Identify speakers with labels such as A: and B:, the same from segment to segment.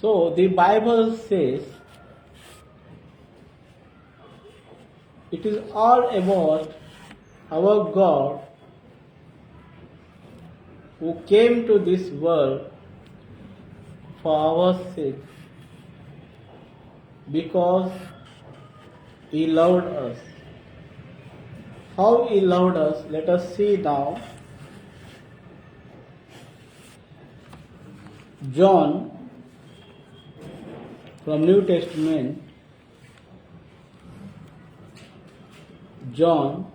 A: So the Bible says it is all about our God who came to this world for our sake because He loved us. How He loved us, let us see now. John from New Testament, John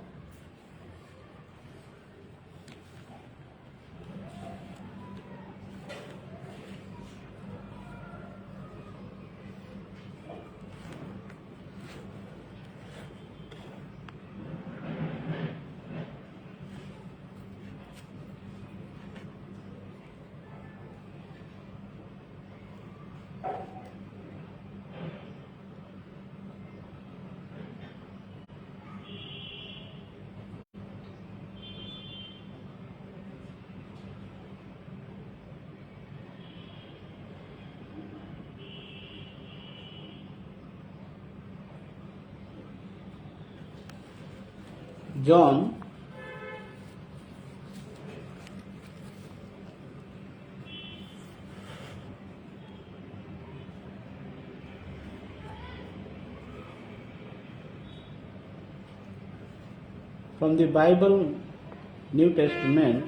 A: John from the Bible, New Testament,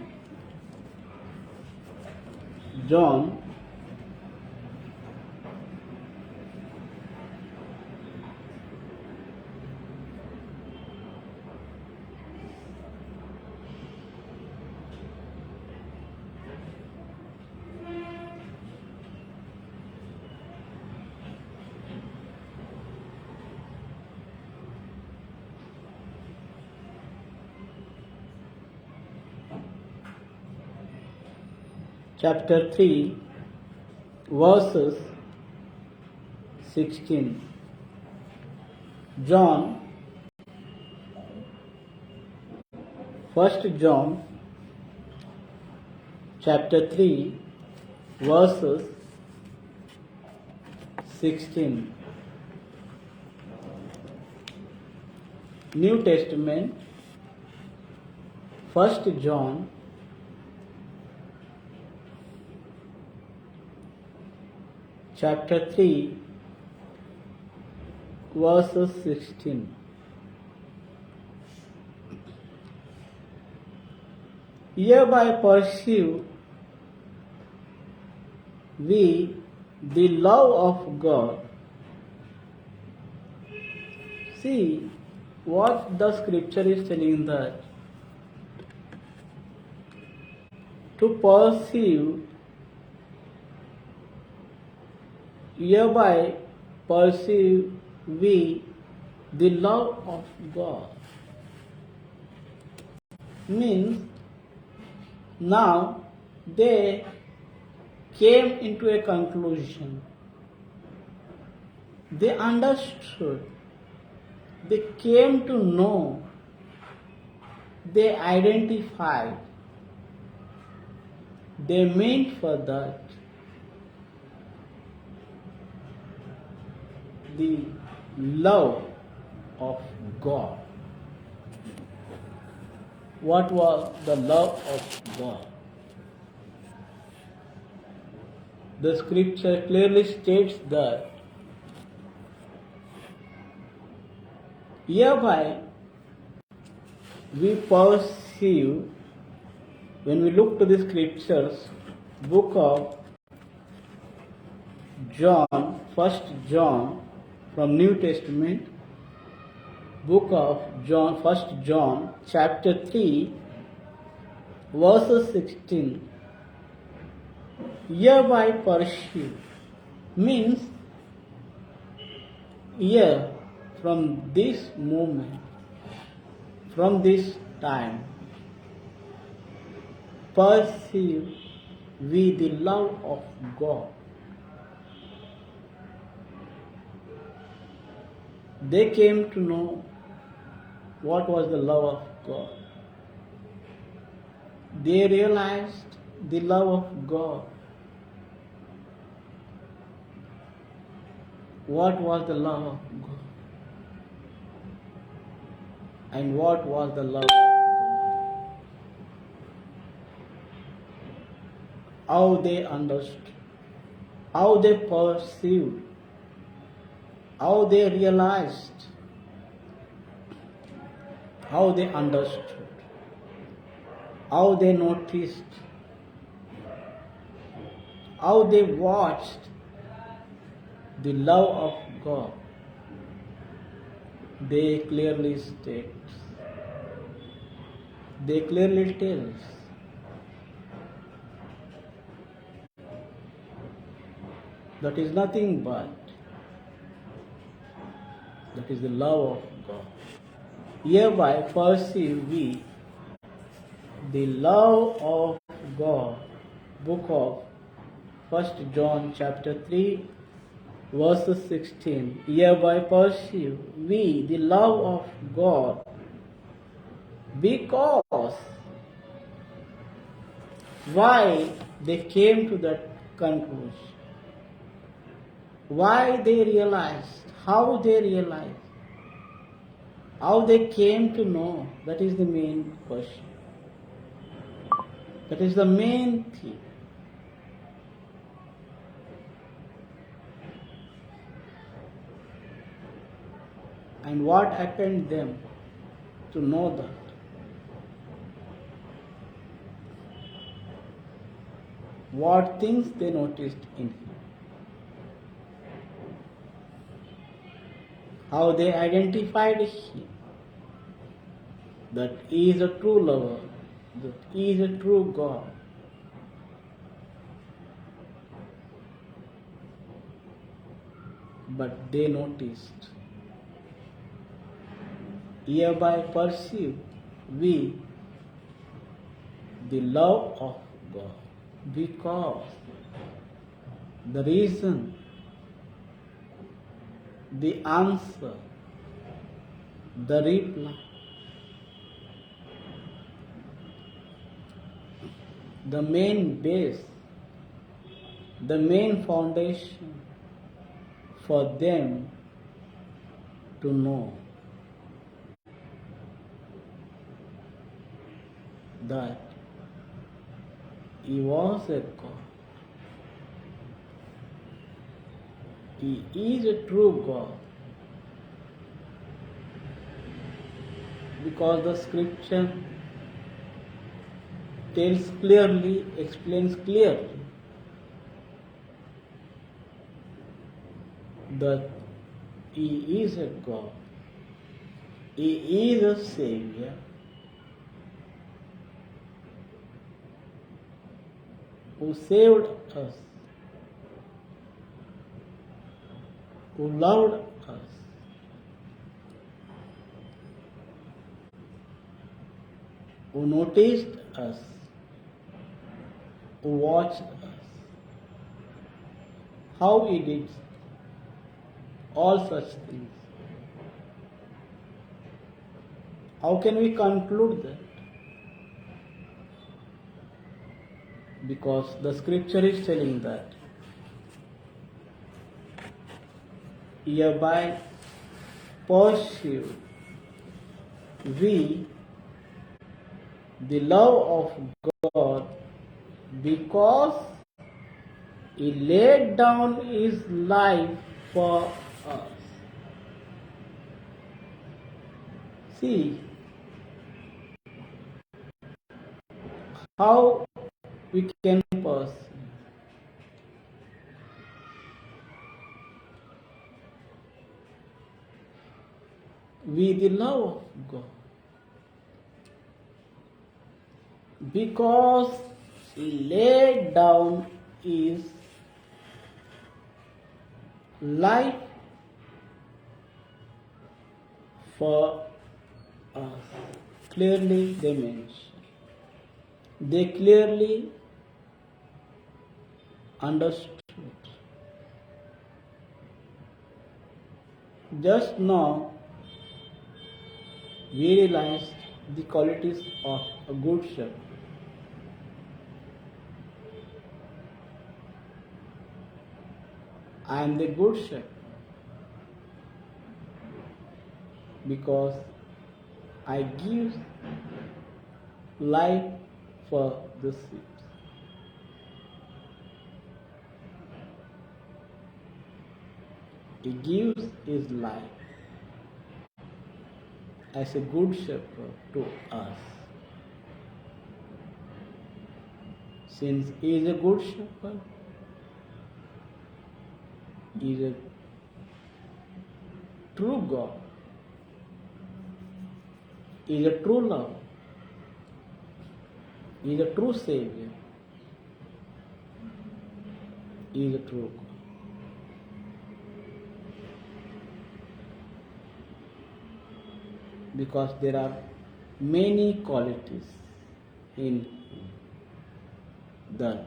A: John chapter 3 verses 16. John, 1 John chapter 3 verses 16. New Testament, 1 John chapter 3 verses 16. Hereby perceive we the love of God. See what the scripture is telling, that to perceive, hereby perceive we the love of God. Means now they came into a conclusion. They understood. They came to know. They identified. They meant for that the love of God. What was the love of God? The scripture clearly states that hereby we perceive, when we look to the scriptures, book of John, 1 John from New Testament, book of John, 1 John chapter 3 verses 16. Hereby perceive means here, from this moment, from this time, perceive we the love of God. They came to know what was the love of God. They realized the love of God. what was the love of God? And what was the love of God? How they understood, how they perceived, how they realized, how they understood, how they noticed, how they watched the love of God. They clearly states, they clearly tells that is nothing but that is the love of God. Hereby perceive we the love of God. Book of 1 John chapter 3 verse 16. Hereby perceive we the love of God, because why they came to that conclusion, why they realized, how they realized, how they came to know, that is the main question. That is the main thing. And what happened them to know that? What things they noticed in him? How they identified him, that he is a true lover, that he is a true God. But they noticed, hereby perceive we the love of God, because the reason, the answer, the reply, the main base, the main foundation for them to know that he was a God. He is a true God, because the scripture tells clearly, explains clearly that he is a God, he is a Savior, who saved us, who loved us, who noticed us, who watched us, how he did all such things. How can we conclude that? Because the scripture is telling that hereby perceive we the love of God, because he laid down his life for us. See how we can perceive. We the love of God, because he laid down his life for us. Clearly they mention. They clearly understood. Just now we realized the qualities of a good shepherd. I am the good shepherd. because I give life for the sheep. He gives his life as a good shepherd to us. Since he is a good shepherd, he is a true God, he is a true love, he is a true Savior, he is a true God. Because there are many qualities in him, that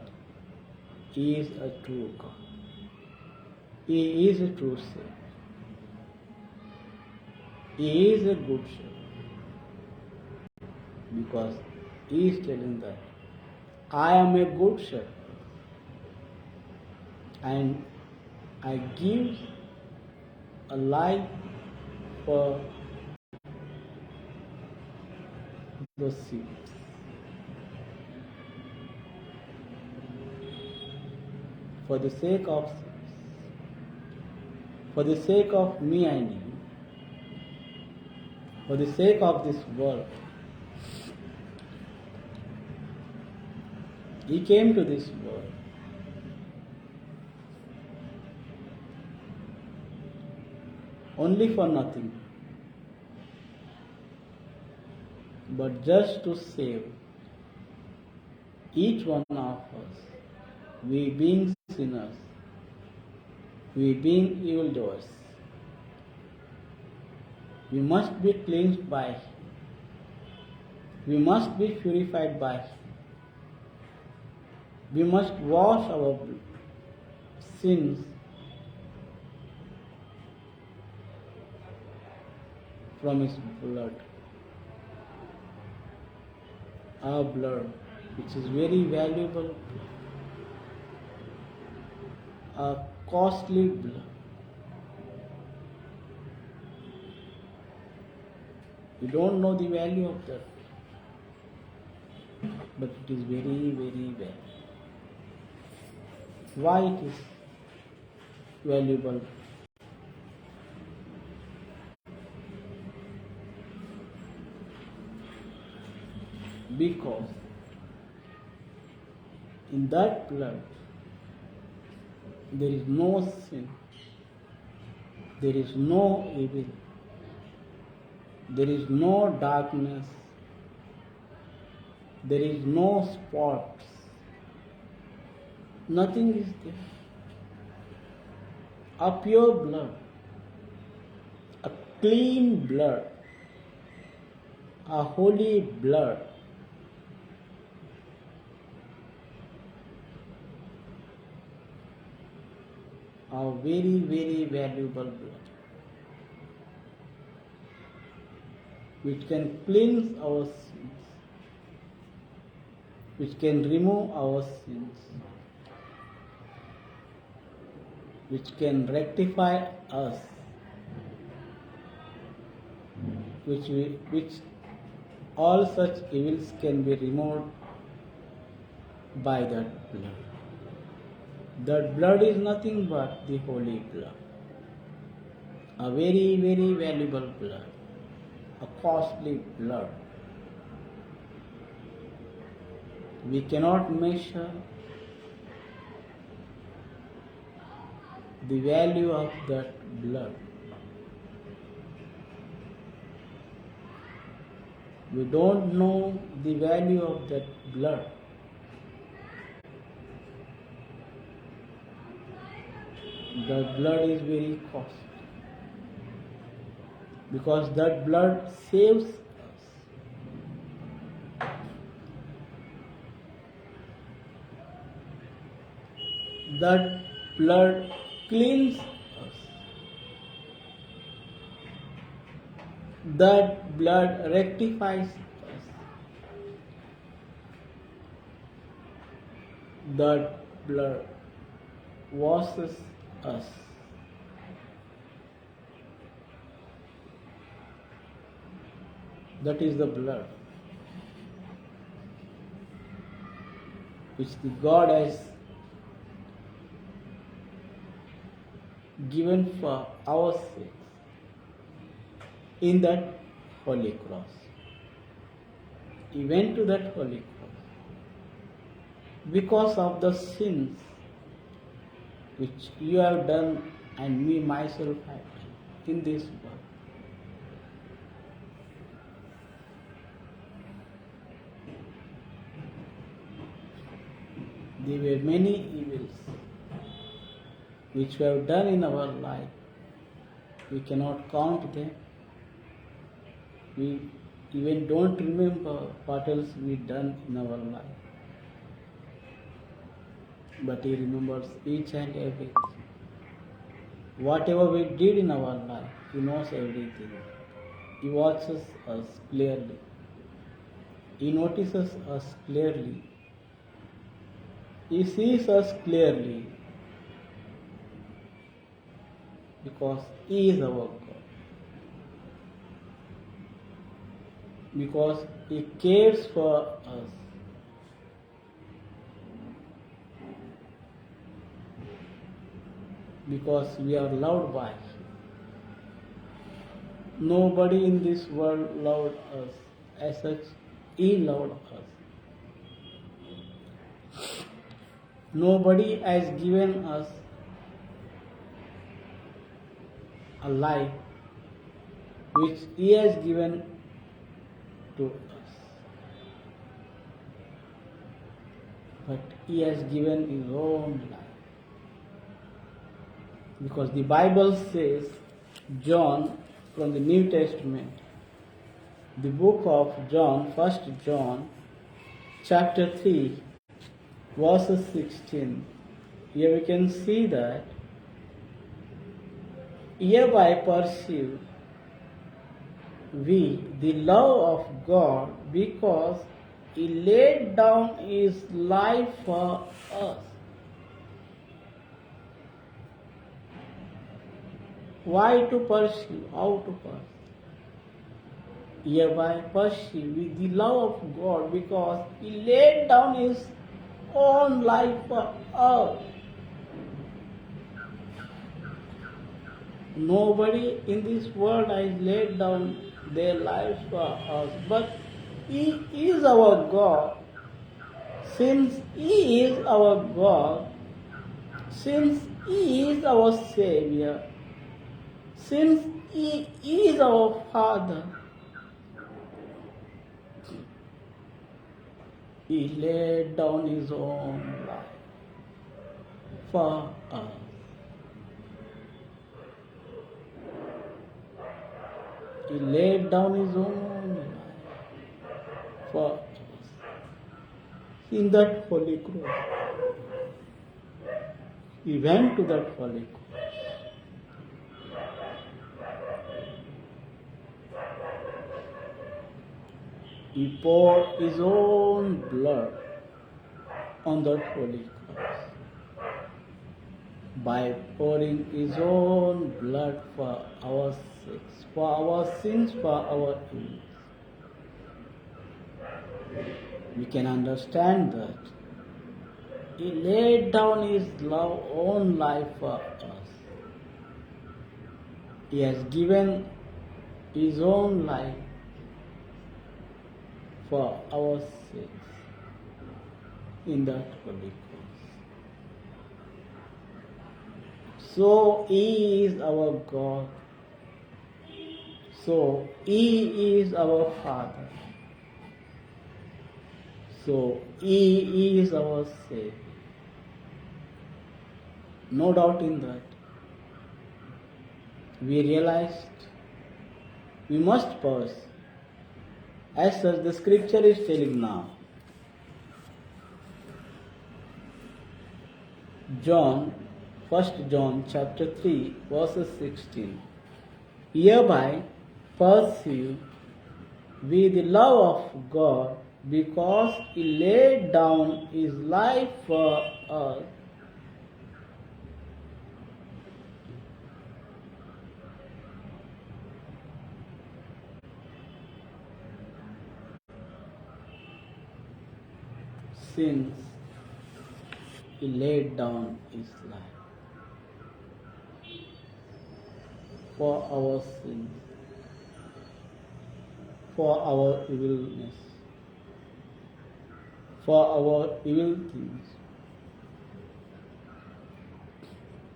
A: he is a true God, he is a true Savior, he is a good shepherd, because he is telling that I am a good shepherd and I give a life for the sheep. For the sake of sheep, for the sake of me and you, for the sake of this world, he came to this world. Only for nothing, but just to save each one of us, we being sinners, we being evildoers. We must be cleansed by him. We must be purified by him. We must wash our sins from his blood. Our blood, which is very valuable, a costly blood. You don't know the value of that, but it is very, very valuable. Why it is valuable? Because in that blood there is no sin, there is no evil, there is no darkness, there is no spots, nothing is there. A pure blood, a clean blood, a holy blood, a very, very valuable blood, which can cleanse our sins, which can remove our sins, which can rectify us, which all such evils can be removed by that blood. That blood is nothing but the holy blood, a very, very valuable blood, a costly blood. We cannot measure the value of that blood. We don't know the value of that blood. That blood is very costly, because that blood saves us. That blood cleans us. That blood rectifies us. That blood washes us. That is the blood which the God has given for our sakes in that holy cross. He went to that holy cross because of the sins which you have done and me myself have done in this world. There were many evils which we have done in our life. We cannot count them. We even don't remember what else we done in our life. But He remembers each and everything. Whatever we did in our life, He knows everything. He watches us clearly. He notices us clearly. He sees us clearly because He is our God. Because He cares for us. Because we are loved by Him. Nobody in this world loved us as such. He loved us. Nobody has given us a life which He has given to us. But He has given His own life. Because the Bible says, John from the New Testament, the book of John, 1 John, chapter 3, verses 16. Here we can see that, hereby perceive we the love of God because He laid down His life for us. Why to pursue? How to pursue? Hereby perceive with the love of God because He laid down His own life for us. Nobody in this world has laid down their lives for us, but He is our God. Since He is our God, since He is our Savior, since He is our Father, He laid down His own life for us. He laid down His own life for us in that holy cross. He went to that holy cross. He poured His own blood on that holy cross. By pouring His own blood for our sakes, for our sins, for our ills, we can understand that He laid down His own life for us. He has given His own life for our sakes in that holy cross. So He is our God. So He is our Father. So He is our Savior. No doubt in that. We realized we must pause. As such, the scripture is telling now. John, 1 John chapter 3, verses 16. Hereby perceive we the love of God because He laid down His life for us. sins, He laid down His life. For our sins, for our evilness, for our evil things.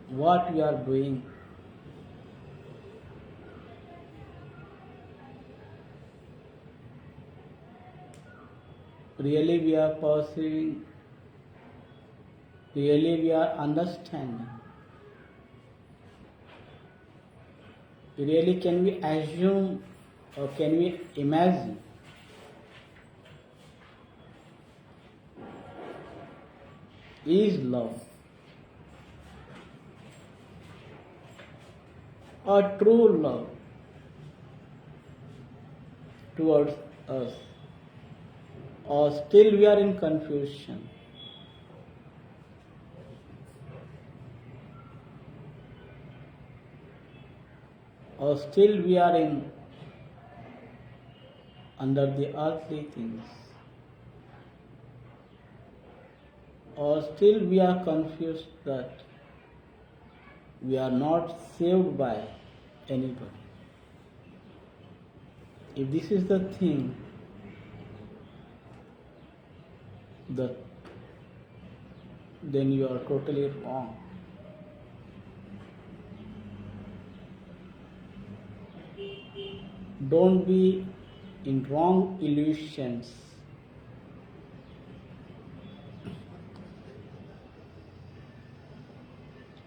A: What we are doing, really we are perceiving, really we are understanding. Really can we assume or can we imagine? Is love a true love towards us, or still we are in confusion? Or still we are in under the earthly things? Or still we are confused that we are not saved by anybody? If this is the thing, then you are totally wrong. Don't be in wrong illusions.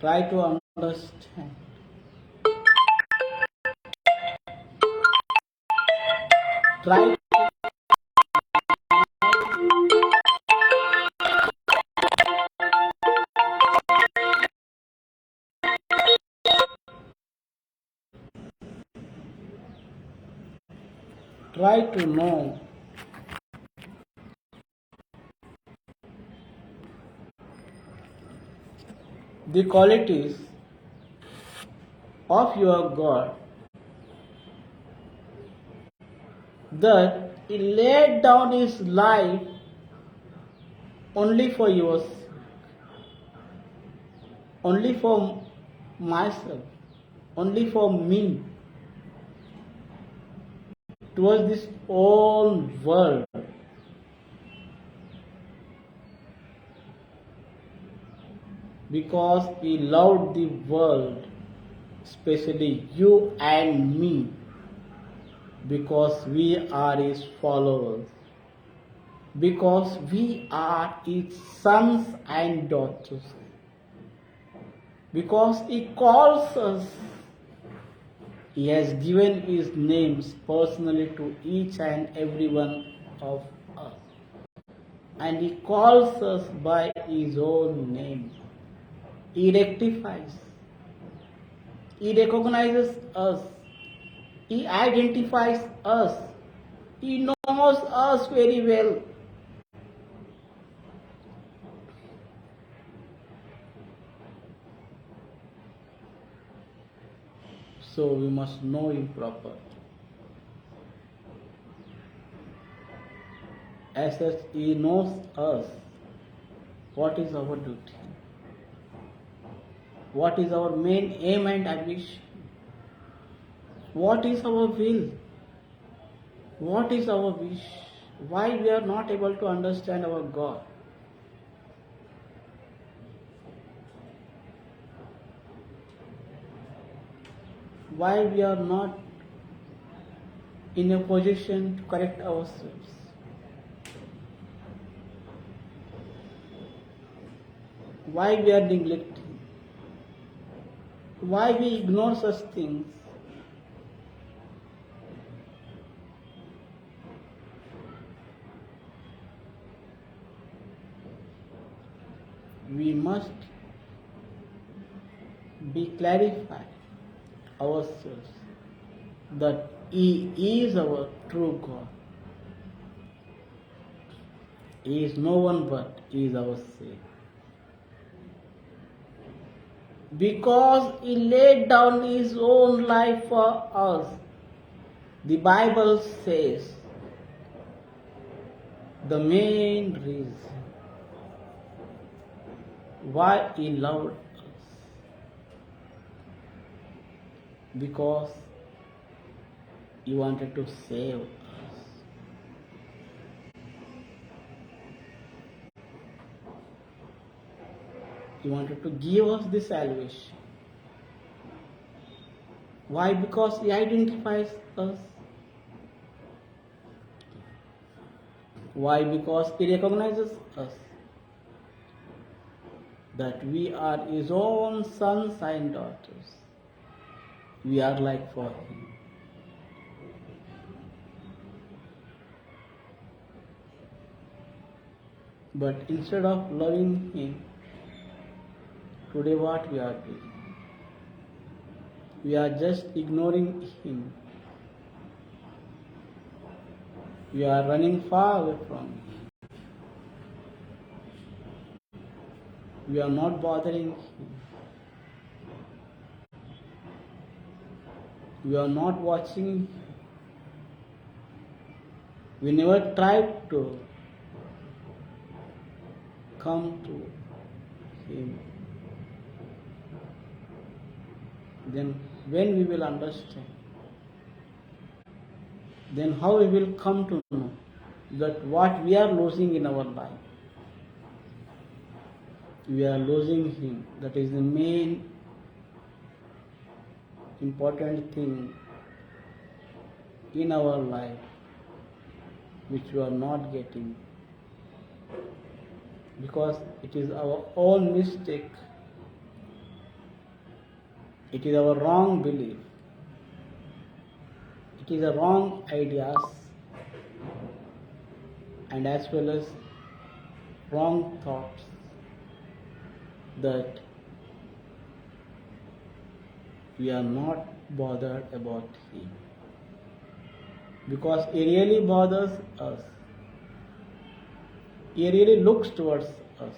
A: Try to understand. Try to know the qualities of your God, that He laid down His life only for yours, only for myself, only for me, towards this whole world. Because He loved the world, especially you and me, because we are His followers, because we are His sons and daughters, because He calls us. He has given His names personally to each and every one of us. And He calls us by His own name. He rectifies. He recognizes us. He identifies us. He knows us very well. So we must know Him properly. As such, He knows us. What is our duty? What is our main aim and ambition? What is our will? What is our wish? Why we are not able to understand our God? Why we are not in a position to correct ourselves? Why we are neglecting? Why we ignore such things? We must be clarified ourselves that He is our true God. He is no one but He is our Savior. Because He laid down His own life for us. The Bible says the main reason Why He loved us? Because He wanted to save us. He wanted to give us the salvation. Why? Because He identifies us. Why? Because He recognizes us, that we are His own sons and daughters. We are like for Him. But instead of loving Him, today what we are doing? We are just ignoring Him. We are running far away from Him. We are not bothering Him. We are not watching Him. We never tried to come to Him. Then when we will understand? Then how we will come to know that what we are losing in our life? We are losing Him. That is the main important thing in our life, which we are not getting, because it is our own mistake. It is our wrong belief. It is a wrong ideas, and as well as wrong thoughts, that we are not bothered about Him. Because He really bothers us. He really looks towards us.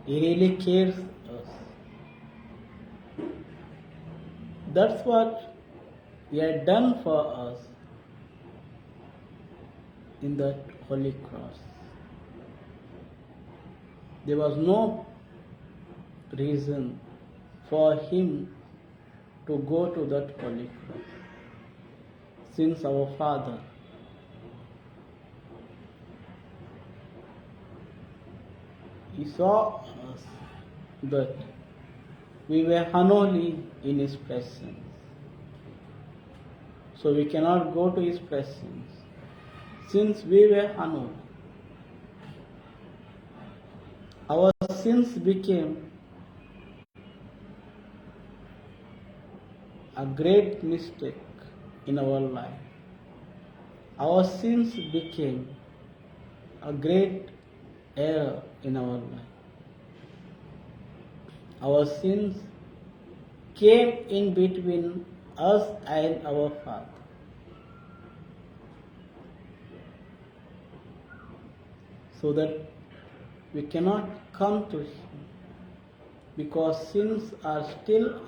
A: He really cares us. That's what He had done for us in that holy cross. There was no reason for Him to go to that holy cross, since our Father He saw us that we were unholy in His presence. So we cannot go to His presence since we were unholy. Our sins became a great mistake in our life. Our sins became a great error in our life. Our sins came in between us and our Father. So that we cannot come to Him, because sins are still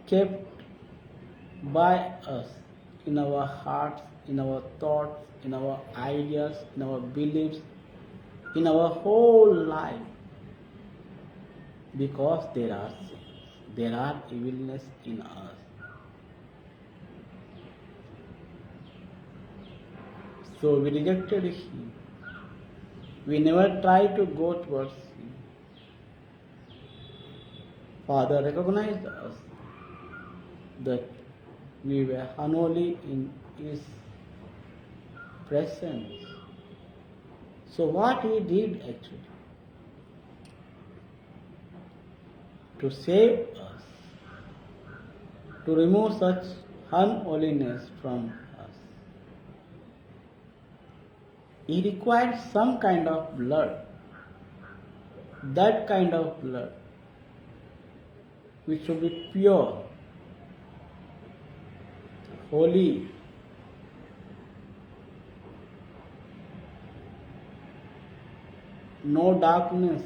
A: kept by us in our hearts, in our thoughts, in our ideas, in our beliefs, in our whole life, because there are sins, there are evilness in us. So we rejected Him. We never tried to go towards Him. Father recognized us that we were unholy in His presence. So what He did actually? To save us, to remove such unholiness from us, He required some kind of blood. That kind of blood which should be pure, holy, no darkness.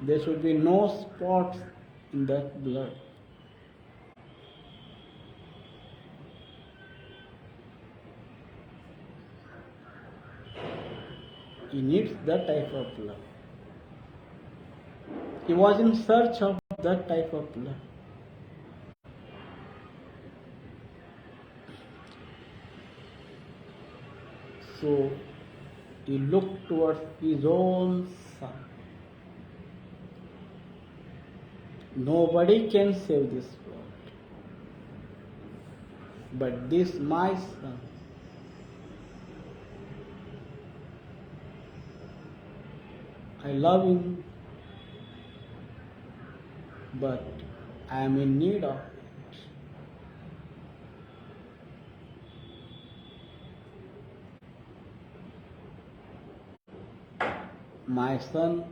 A: There should be no spots in that blood. He needs that type of love. He was in search of that type of love. So he looked towards his own son. Nobody can save this world, but this my son. I love him, but I am in need of it. My son,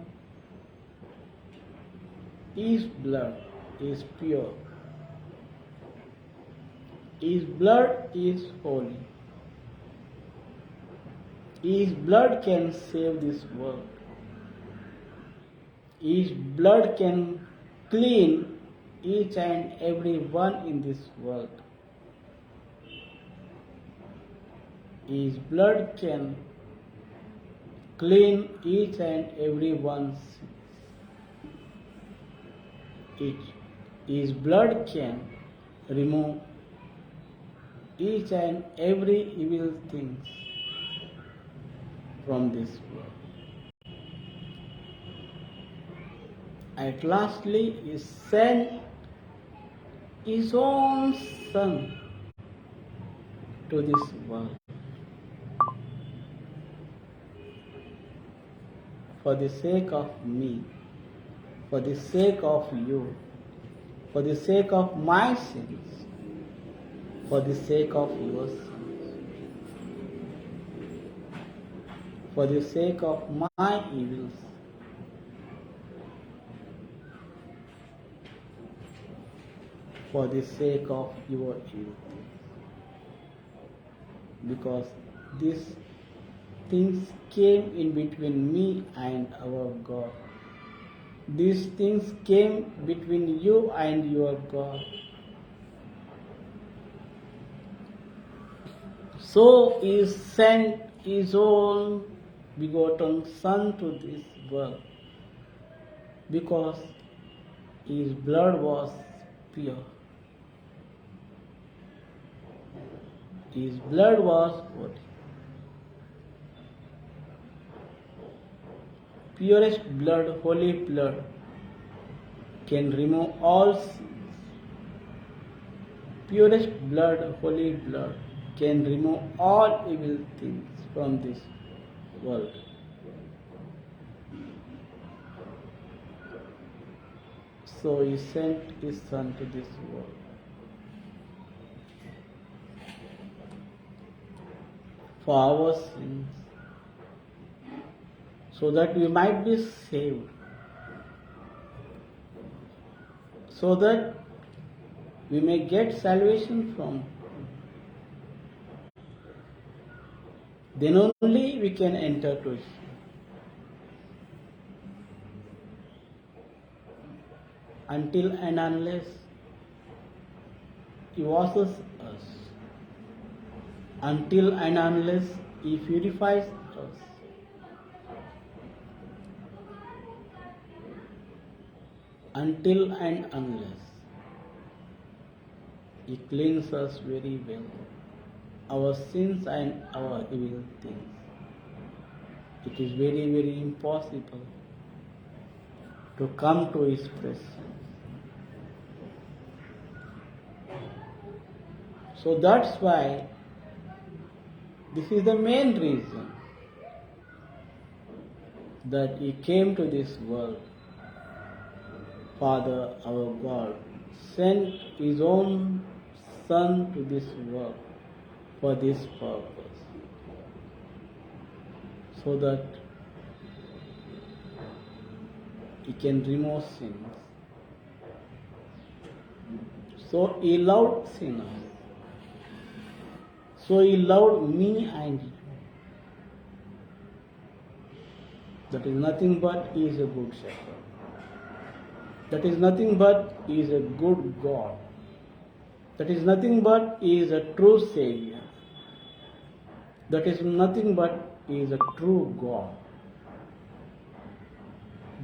A: his blood is pure. His blood is holy. His blood can save this world. His blood can clean each and every one in this world. His blood can clean each and every one's sins. His blood can remove each and every evil things from this world. At lastly, he sent his own son to this world for the sake of me, for the sake of you, for the sake of my sins, for the sake of your sins, for the sake of my evils. For the sake of your evil. Because these things came in between me and our God. These things came between you and your God. So he sent his own begotten Son to this world because his blood was pure. His blood was holy. Purest blood, holy blood, can remove all sins. Purest blood, holy blood, can remove all evil things from this world. So he sent his Son to this world. For our sins, so that we might be saved, so that we may get salvation from Him. Then only we can enter to Him. Until and unless He washes us, until and unless He purifies us, until and unless He cleans us very well, our sins and our evil things, it is very, very impossible to come to His presence. So that's why this is the main reason that He came to this world. Father, our God, sent His own Son to this world for this purpose, so that He can remove sins. So He loved sinners. So He loved me and you. That is nothing but He is a good shepherd. That is nothing but He is a good God. That is nothing but He is a true Savior. That is nothing but He is a true God.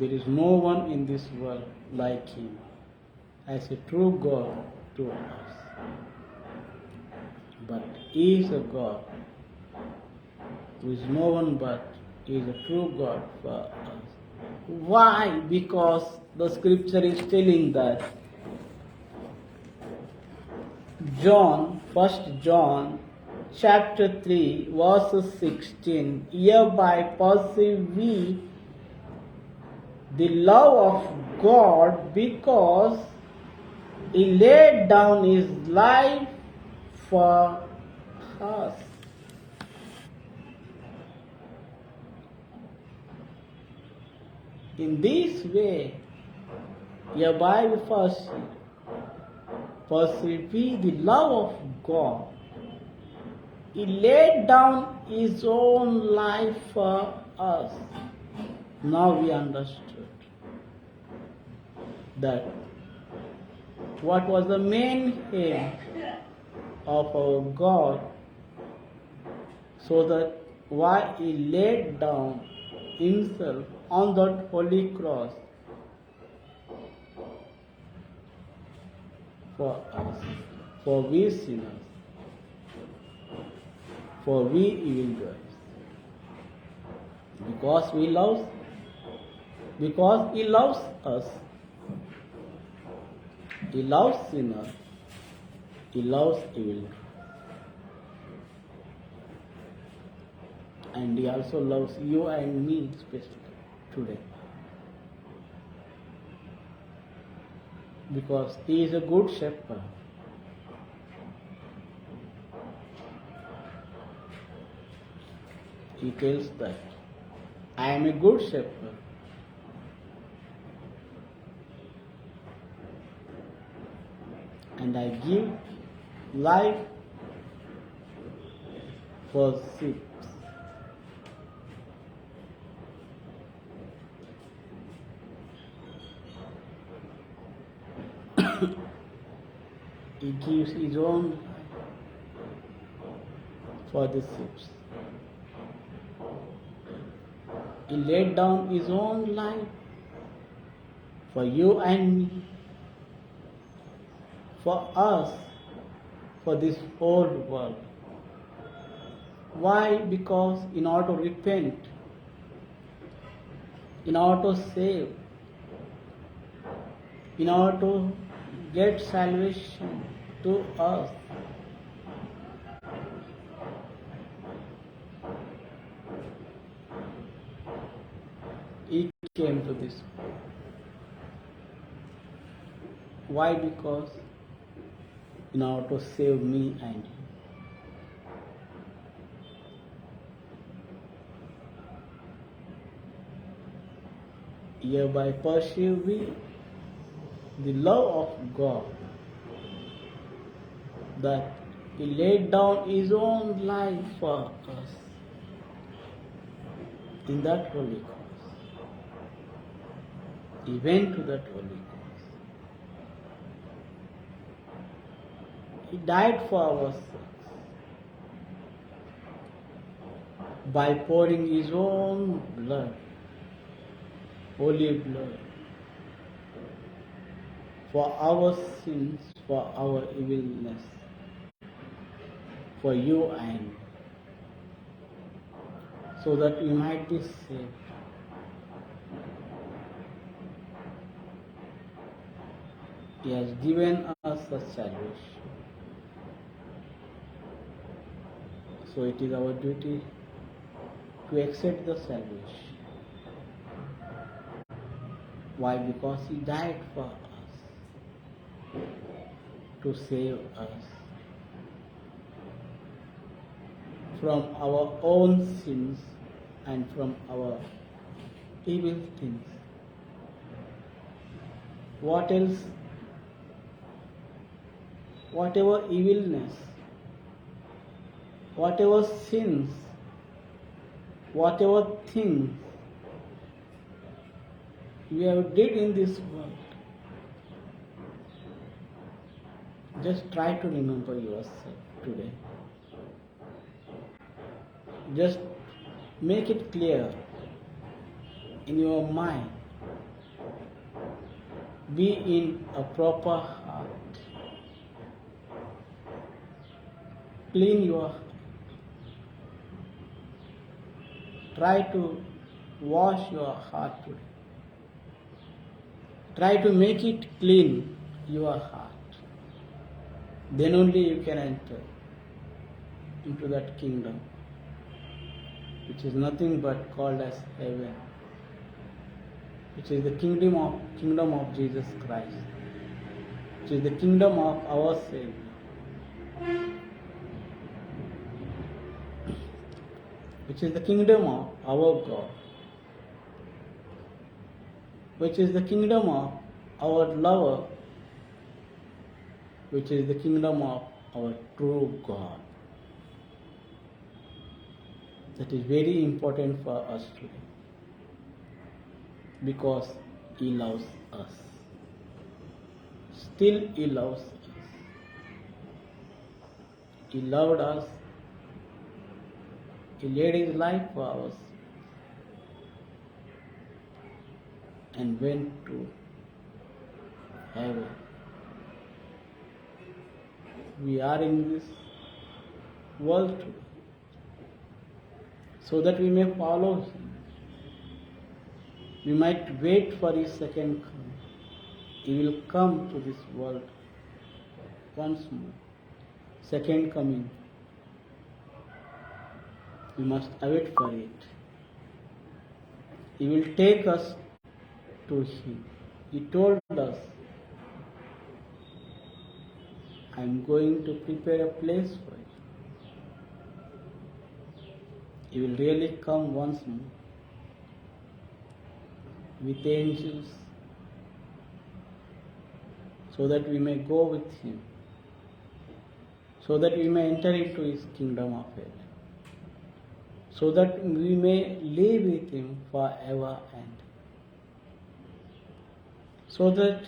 A: There is no one in this world like him as a true God to us. But he is a God who is no one but he is a true God for us. Why? Because the scripture is telling that First John chapter 3 verse 16, hereby perceive we the love of God because he laid down his life for us. In this way, hereby we perceive we the love of God. He laid down his own life for us. Now we understood that what was the main aim of our God, so that why he laid down himself on that holy cross for us, for we sinners, for we evildoers, because he loves us. He loves sinners, he loves evildoers, and he also loves you and me especially today, because he is a good shepherd. He tells that I am a good shepherd, and I give life for sheep. He gives his own life for the sheep. He laid down his own life for you and me, for us, for this whole world. Why? Because in order to repent, in order to save, in order to get salvation to us, he came to this world. Why? Because in order to save me and you. Hereby perceive we the love of God, that he laid down his own life for us in that holy cross. He went to that holy cross. He died for our sins by pouring his own blood, holy blood, for our sins, for our evilness, for you and me, so that we might be saved. He has given us a salvation. So it is our duty to accept the salvation. Why? Because he died for us, to save us from our own sins and from our evil things. What else? Whatever evilness, whatever sins, whatever things you have did in this world, just try to remember yourself today. Just make it clear in your mind be in a proper heart. Clean your heart. Try to wash your heart today. Try to make it clean, your heart. Then only you can enter into that kingdom, which is nothing but called as heaven, which is the kingdom of Jesus Christ, which is the kingdom of our Savior, which is the kingdom of our God, which is the kingdom of our lover, which is the kingdom of our true God. That is very important for us today, because He loves us. Still He loves us. He loved us. He laid His life for us and went to heaven. We are in this world today so that we may follow Him. We might wait for His second coming. He will come to this world once more. Second coming. We must await for it. He will take us to Him. He told us, I am going to prepare a place for you. He will really come once more with angels, so that we may go with Him, so that we may enter into His kingdom of heaven, so that we may live with Him forever and so that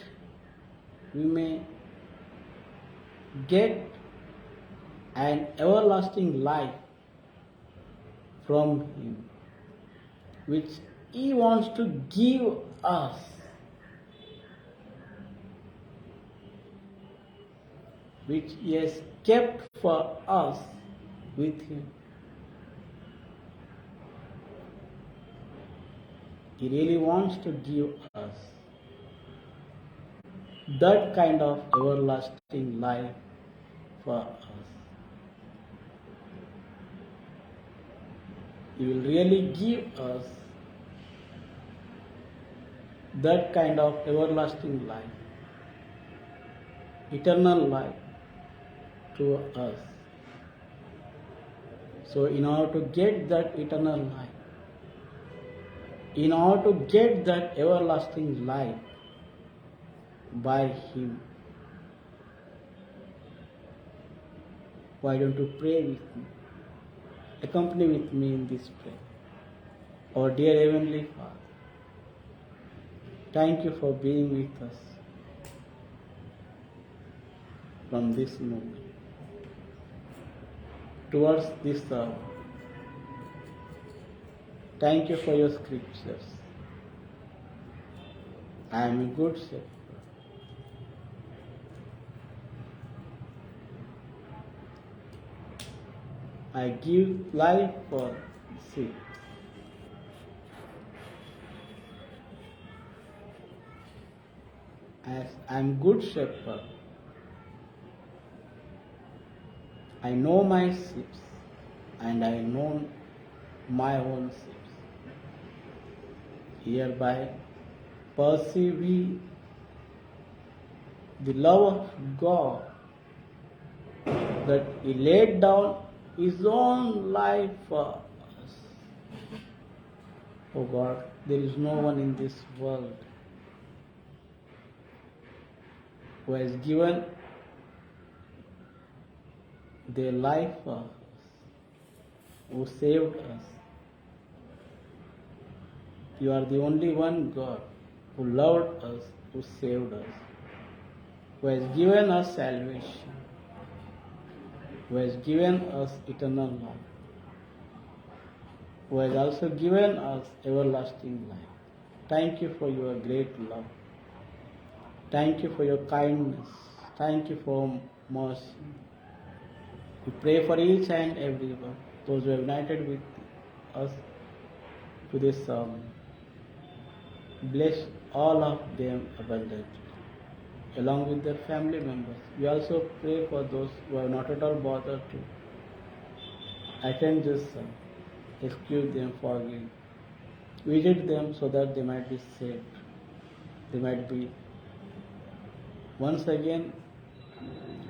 A: we may get an everlasting life from Him, which He wants to give us. Which He has kept for us with Him. He really wants to give us that kind of everlasting life for us. He will really give us that kind of everlasting life, eternal life to us. So in order to get that eternal life, in order to get that everlasting life by Him, why don't you pray with me? Accompany with me in this prayer. Our dear Heavenly Father, thank you for being with us from this moment towards this hour. Thank you for your scriptures. I am a good shepherd. I give life for sheep. As I am good shepherd, I know my sheep and I know my own sheep. Hereby perceive we the love of God, that He laid down His own life for us. Oh God, there is no one in this world who has given their life for us, who saved us. You are the only one God who loved us, who saved us, who has given us salvation, who has given us eternal life, who has also given us everlasting life. Thank you for your great love. Thank you for your kindness. Thank you for mercy. We pray for each and every one, those who are united with us to this psalm. Bless all of them abundantly, along with their family members. We also pray for those who are not at all bothered to attend this psalm. Excuse them, forgive. Visit them so that they might be saved. They might be once again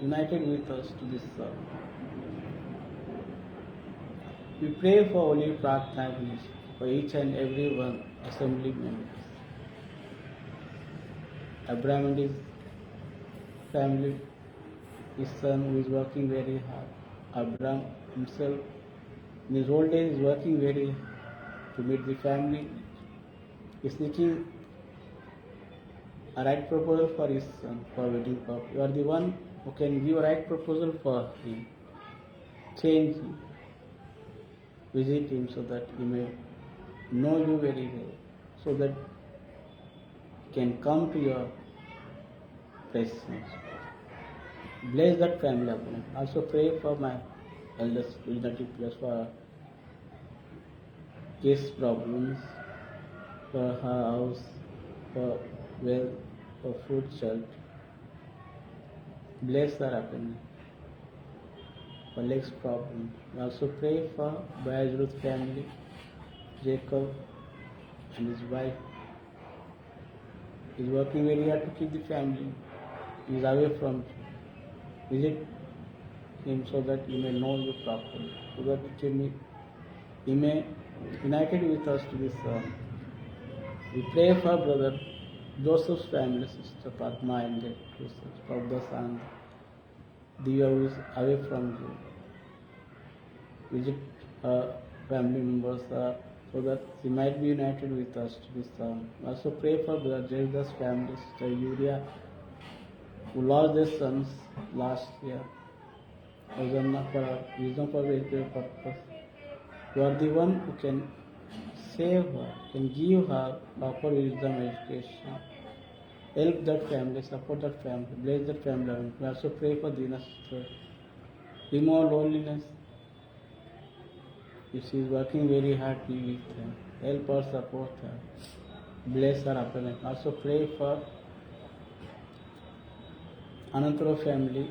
A: united with us to this psalm. We pray for Holy Prarthanalayamu for each and every one assembly members. Abraham and his family, his son who is working very hard. Abraham himself in his old age is working very hard to meet the family. He is seeking a right proposal for his son for wedding purpose. You are the one who can give a right proposal for him. Change him. Visit him so that he may know you very well, so that he can come to your presence. Bless that family upon. Also pray for my eldest unity plus for case problems, for her house, for wealth, for food, shelter. Bless her upon. For legs problem. We also pray for Boaz's family, Jacob and his wife. He is working very hard to keep the family. He is away from you. Visit him so that he may know you properly, so that he may united with us to this psalm. We pray for brother Joseph's family, sister Padma and their two sons, Prabhudas and Divya who is away from you. Visit her family members so that she might be united with us to this psalm. Also pray for brother Jesus' family, sister Yuria, who lost their sons last year. Hosanna for her wisdom for very purpose. You are the one who can save her, can give her proper wisdom education. Help that family, support that family, bless that family. We also pray for Dina's sister. Remove loneliness. If she is working very hard, be with her. Help her, support her. Bless her upon it. Also pray for Anantara family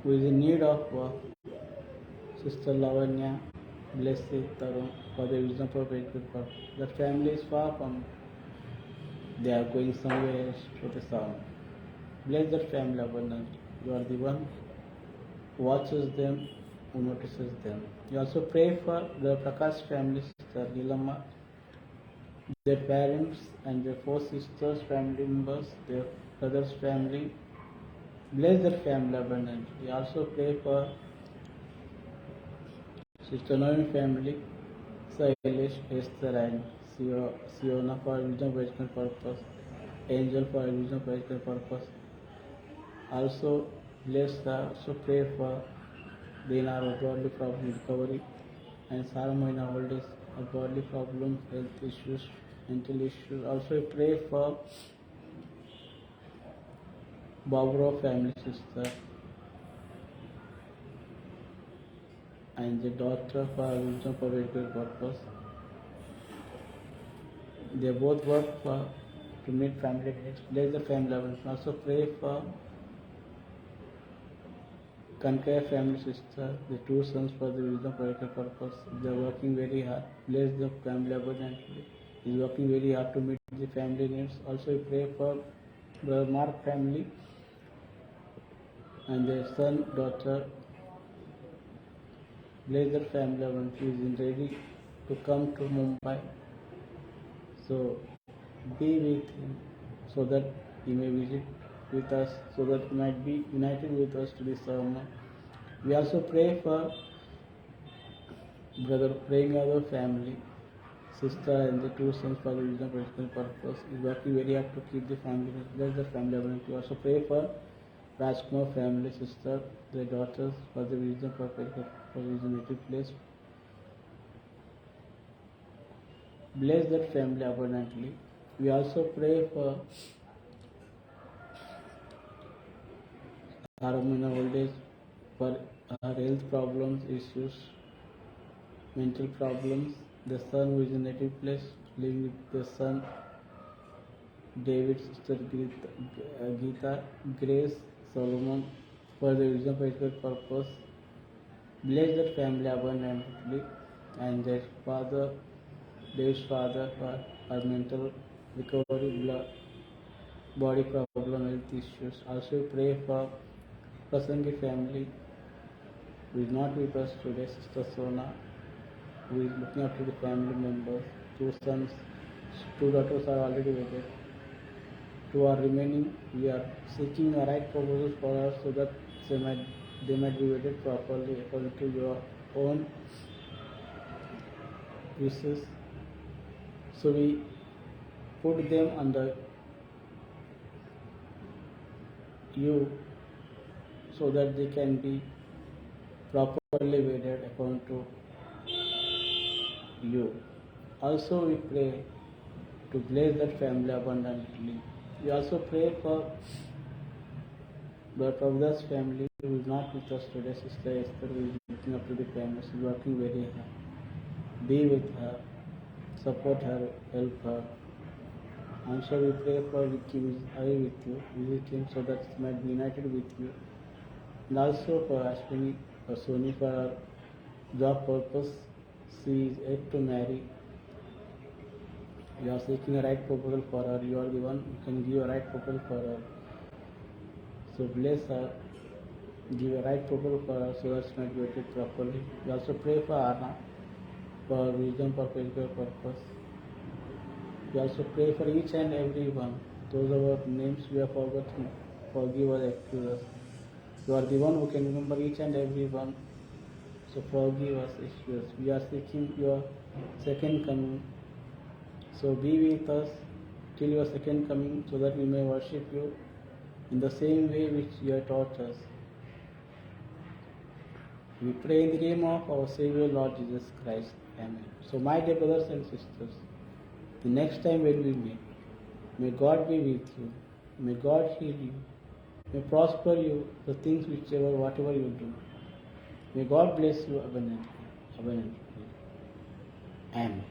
A: who is in need of work. Sister Lavanya, bless Tarun for the wisdom for great purpose. The family is far from. They are going somewhere else to the south. Bless that family abundantly. You are the one who watches them, who notices them. You also pray for the Prakash family, sister Nilama, their parents and their four sisters, family members, their brother's family. Bless their family abundantly. You also pray for sister Noemi family, Sailesh, Esther and Siona for wisdom for educational purpose, Angel for wisdom for educational purpose. Also bless her, also pray for Dina bodily problem recovery and Saramina old age bodily problems, health issues, mental issues. Also pray for Barbara family sister and the daughter for wisdom for educational purpose. They both work to meet family needs. Bless the family levels. Also pray for Kankaya family sister, the two sons for the wisdom practical purpose. They are working very hard. Bless the family abundantly. He is working very hard to meet the family needs. Also pray for the Mark family and their son, daughter. Bless their family abundantly. He is ready to come to Mumbai. So be with him so that he may visit with us, so that he might be united with us to this ceremony. We also pray for brother praying other family, sister and the two sons for the wisdom practical purpose. He is working very hard to keep the family. Bless the family abundantly. We also pray for Rajkumar family, sister, their daughters for the wisdom for wisdom native place. Bless that family abundantly. We also pray for our old age, for our health problems, issues, mental problems. The son who is in native place, living with the son, David, sister Geeta, Grace, Solomon, for the wisdom for purpose. Bless their family abundantly and their father, David's father, for our mental recovery, body problem, health issues. Also pray for Prasangi family who is not with us today, Sister Sona, who is looking after the family members. Two sons, two daughters are already wedded. Two are remaining. We are seeking the right proposals for us so that they might be wedded properly according to your own wishes. So we put them under you so that they can be properly wedded according to you. Also we pray to bless that family abundantly. We also pray for the Prabhudas family who is not with us today, Sister Esther, who is looking up to the family. She is working very hard. Be with her, support her, help her. Also we pray for Vicky who is away with you, visit him so that he might be united with you. And also for Ashwini or Soni for her job purpose. She is yet to marry. You are seeking a right proposal for her. You are the one who can give a right proposal for her. So bless her, give a right proposal for her so that she might be wedded properly. We also pray for Anna for wisdom for physical purpose. We also pray for each and every one. Those of our names we have forgotten, forgive us, excuse us. You are the one who can remember each and every one. So forgive us, excuse us. We are seeking your second coming. So be with us till your second coming so that we may worship you in the same way which you have taught us. We pray in the name of our Savior Lord Jesus Christ. Amen. So my dear brothers and sisters, the next time when we meet, may God be with you. May God heal you. May prosper you the things whatever you do. May God bless you abundantly. Amen.